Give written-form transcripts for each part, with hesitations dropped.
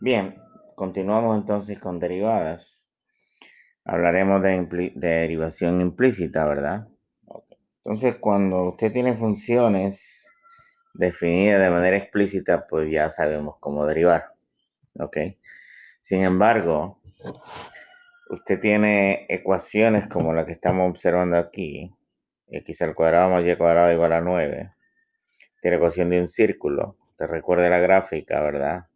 Bien, continuamos entonces con derivadas. Hablaremos de derivación implícita, ¿verdad? Ok. Entonces, cuando usted tiene funciones definidas de manera explícita, pues ya sabemos cómo derivar, ¿ok? Sin embargo, usted tiene ecuaciones como la que estamos observando aquí, x al cuadrado más y cuadrado igual a 9. Tiene ecuación de un círculo. Te recuerda la gráfica, ¿verdad?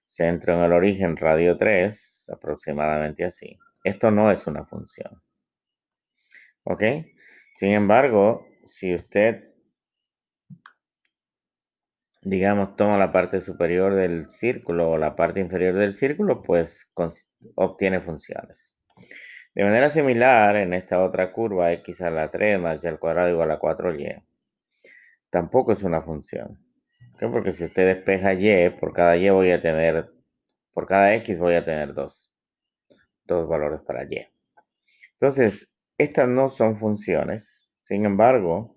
Centro en el origen, radio 3, aproximadamente así. Esto no es una función, ¿ok? Sin embargo, si usted, digamos, toma la parte superior del círculo o la parte inferior del círculo, pues obtiene funciones. De manera similar, en esta otra curva, x a la 3 más y al cuadrado igual a 4y, tampoco es una función, ¿ok? Porque si usted despeja y, por cada y voy a tener, por cada x voy a tener dos valores para y. Entonces, estas no son funciones. Sin embargo,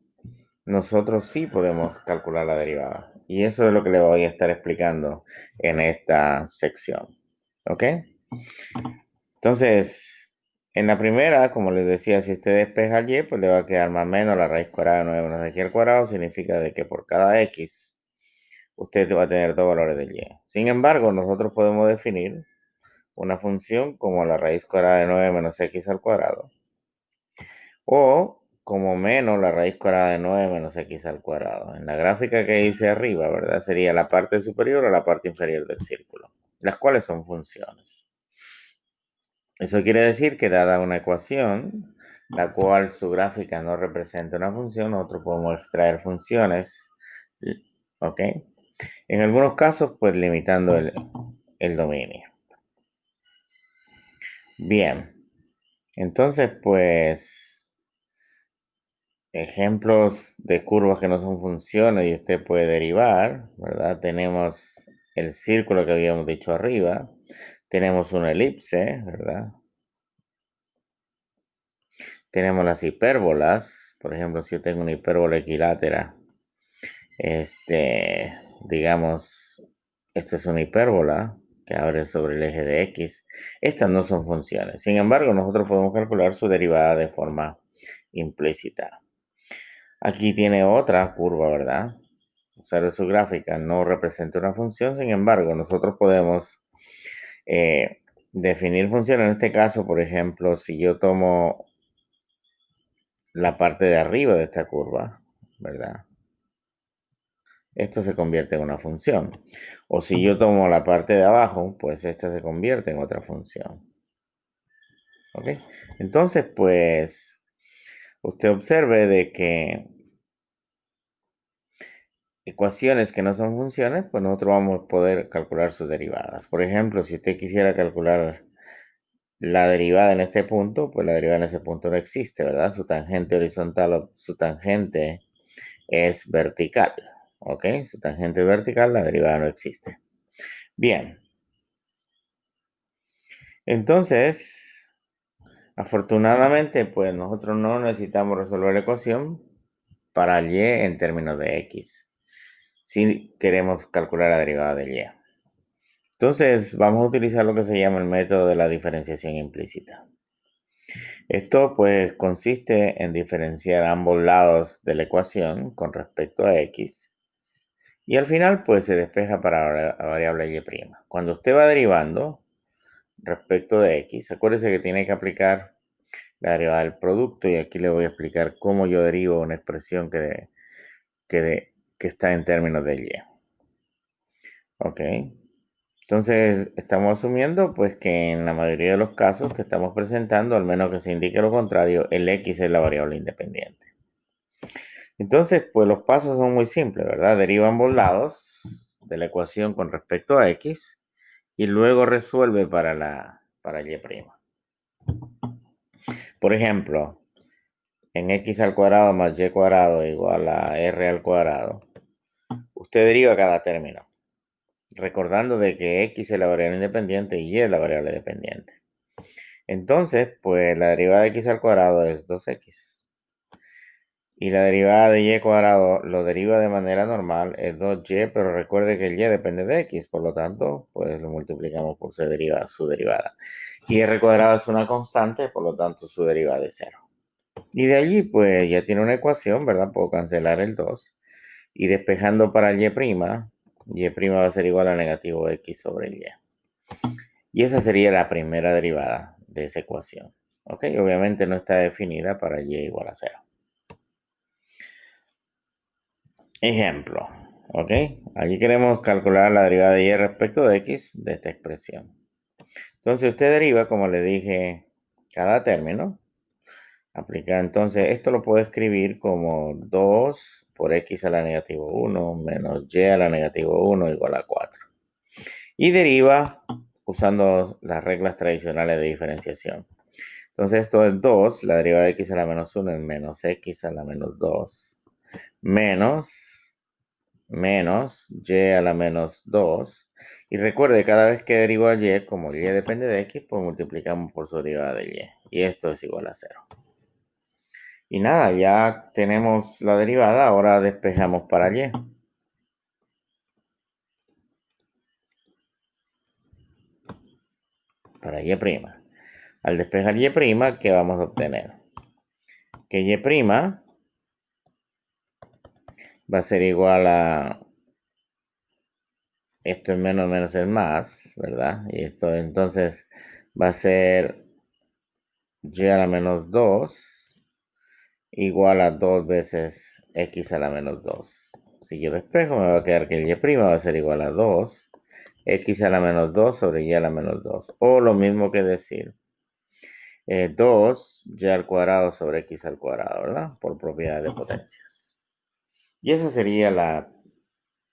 nosotros sí podemos calcular la derivada. Y eso es lo que le voy a estar explicando en esta sección. ¿Ok? Entonces, en la primera, como les decía, si usted despeja y, pues le va a quedar más o menos la raíz cuadrada de 9 menos x al cuadrado. Significa de que por cada x, usted va a tener dos valores de y. Sin embargo, nosotros podemos definir una función como la raíz cuadrada de 9 menos x al cuadrado. O como menos la raíz cuadrada de 9 menos x al cuadrado. En la gráfica que hice arriba, ¿verdad? Sería la parte superior o la parte inferior del círculo, las cuales son funciones. Eso quiere decir que dada una ecuación, la cual su gráfica no representa una función, nosotros podemos extraer funciones, ¿ok? En algunos casos, pues limitando el dominio. Bien, entonces, pues ejemplos de curvas que no son funciones y usted puede derivar, ¿verdad? Tenemos el círculo que habíamos dicho arriba, tenemos una elipse, ¿verdad? Tenemos las hipérbolas, por ejemplo, si yo tengo una hipérbola equilátera, digamos, esto es una hipérbola que abre sobre el eje de X. Estas no son funciones. Sin embargo, nosotros podemos calcular su derivada de forma implícita. Aquí tiene otra curva, ¿verdad? Observe su gráfica, no representa una función, sin embargo, nosotros podemos definir funciones. En este caso, por ejemplo, si yo tomo la parte de arriba de esta curva, ¿verdad? Esto se convierte en una función. O si yo tomo la parte de abajo, pues esta se convierte en otra función. ¿Ok? Entonces, pues, usted observe de que ecuaciones que no son funciones, pues nosotros vamos a poder calcular sus derivadas. Por ejemplo, si usted quisiera calcular la derivada en este punto, pues la derivada en ese punto no existe, ¿verdad? Su tangente horizontal o su tangente es vertical, ¿ok? Su tangente es vertical, la derivada no existe. Bien, entonces, afortunadamente, pues nosotros no necesitamos resolver la ecuación para y en términos de x, si queremos calcular la derivada de y. Entonces, vamos a utilizar lo que se llama el método de la diferenciación implícita. Esto pues consiste en diferenciar ambos lados de la ecuación con respecto a x y al final pues se despeja para la variable y'. Cuando usted va derivando respecto de x, acuérdese que tiene que aplicar la derivada del producto y aquí le voy a explicar cómo yo derivo una expresión que está en términos de y. ¿Ok? Entonces, estamos asumiendo pues que en la mayoría de los casos que estamos presentando, al menos que se indique lo contrario, el x es la variable independiente. Entonces, pues los pasos son muy simples, ¿verdad? Deriva ambos lados de la ecuación con respecto a x y luego resuelve para y'. Por ejemplo, en x al cuadrado más y cuadrado igual a r al cuadrado, usted deriva cada término, recordando de que x es la variable independiente y y es la variable dependiente. Entonces, pues la derivada de x al cuadrado es 2x. Y la derivada de y cuadrado lo deriva de manera normal, es 2y, pero recuerde que el y depende de x, por lo tanto, pues lo multiplicamos por su derivada. Y r cuadrado es una constante, por lo tanto su derivada es 0. Y de allí, pues ya tiene una ecuación, ¿verdad? Puedo cancelar el 2. Y despejando para el y', y' va a ser igual a negativo x sobre el y. Y esa sería la primera derivada de esa ecuación. ¿Ok? Obviamente no está definida para y igual a 0. Ejemplo. ¿Ok? Aquí queremos calcular la derivada de y respecto de x de esta expresión. Entonces usted deriva, como le dije, cada término. Aplica entonces, esto lo puedo escribir como 2 por x a la negativo 1 menos y a la negativo 1 igual a 4. Y deriva usando las reglas tradicionales de diferenciación. Entonces esto es 2, la derivada de x a la menos 1 es menos x a la menos 2, menos y a la menos 2. Y recuerde, cada vez que derivo a y, como y depende de x, pues multiplicamos por su derivada de y. Y esto es igual a 0. Y nada, ya tenemos la derivada, ahora despejamos para y. Para y'. Al despejar y', ¿qué vamos a obtener? Que y' va a ser igual a, esto es menos es más, ¿verdad? Y esto entonces va a ser y a la menos 2 igual a 2 veces x a la menos 2. Si yo despejo, me va a quedar que el y' va a ser igual a 2 x a la menos 2 sobre y a la menos 2. O lo mismo que decir 2 y al cuadrado sobre x al cuadrado, ¿verdad? Por propiedad de potencias. Y esa sería la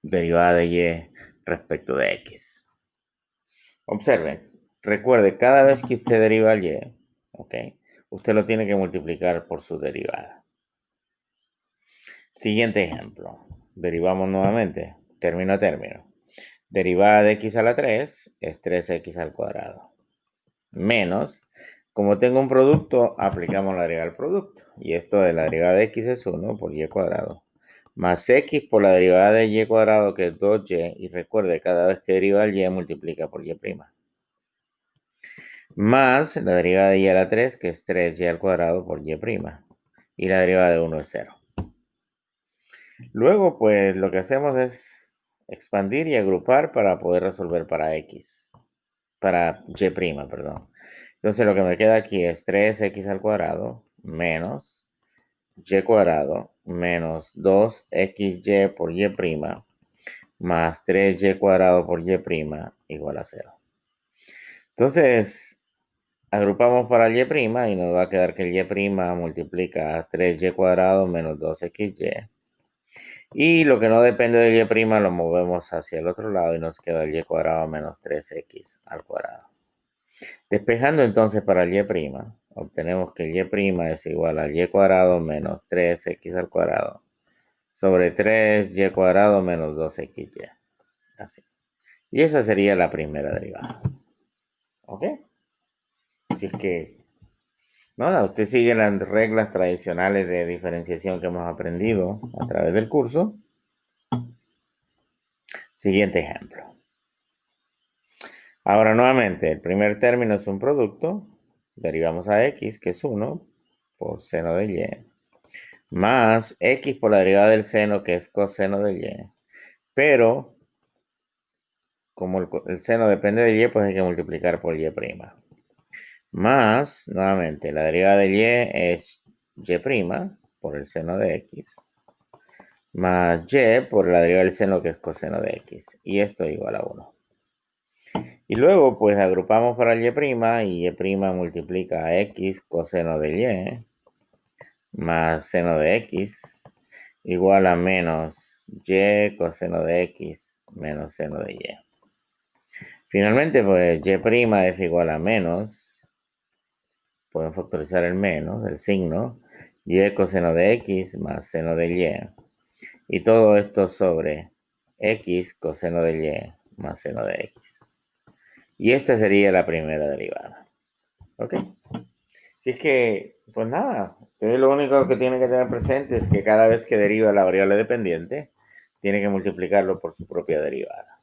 derivada de y respecto de x. Observen, recuerde, cada vez que usted deriva el y, ¿ok? Usted lo tiene que multiplicar por su derivada. Siguiente ejemplo. Derivamos nuevamente, término a término. Derivada de x a la 3 es 3x al cuadrado. Menos, como tengo un producto, aplicamos la derivada del producto. Y esto de la derivada de x es 1 por y cuadrado. Más x por la derivada de y cuadrado, que es 2y. Y recuerde, cada vez que deriva el y, multiplica por y'. Más la derivada de y a la 3, que es 3y al cuadrado por y'. Y la derivada de 1 es 0. Luego, pues, lo que hacemos es expandir y agrupar para poder resolver para x. Para y', perdón. Entonces, lo que me queda aquí es 3x al cuadrado menos y cuadrado menos 2xy por y' más 3y cuadrado por y' igual a 0. Entonces, agrupamos para el y' y nos va a quedar que el y' multiplica 3y cuadrado menos 2xy. Y lo que no depende del y' lo movemos hacia el otro lado y nos queda el y cuadrado menos 3x al cuadrado. Despejando entonces para el y', obtenemos que el y' es igual al y cuadrado menos 3x al cuadrado sobre 3y cuadrado menos 2xy. Así. Y esa sería la primera derivada. ¿Ok? Así es que, nada, usted sigue las reglas tradicionales de diferenciación que hemos aprendido a través del curso. Siguiente ejemplo. Ahora nuevamente, el primer término es un producto. Derivamos a x, que es 1, por seno de y, más x por la derivada del seno, que es coseno de y. Pero, como el seno depende de y, pues hay que multiplicar por y'. Más, nuevamente, la derivada de y es y' por el seno de x, más y por la derivada del seno, que es coseno de x. Y esto es igual a 1. Y luego, pues, agrupamos para el y' y y' multiplica a x coseno de y más seno de x igual a menos y coseno de x menos seno de y. Finalmente, pues, y' es igual a menos, pueden factorizar el menos, el signo, y coseno de x más seno de y. Y todo esto sobre x coseno de y más seno de x. Y esta sería la primera derivada. ¿Ok? Así es que, pues nada, usted lo único que tiene que tener presente es que cada vez que deriva la variable dependiente, tiene que multiplicarlo por su propia derivada.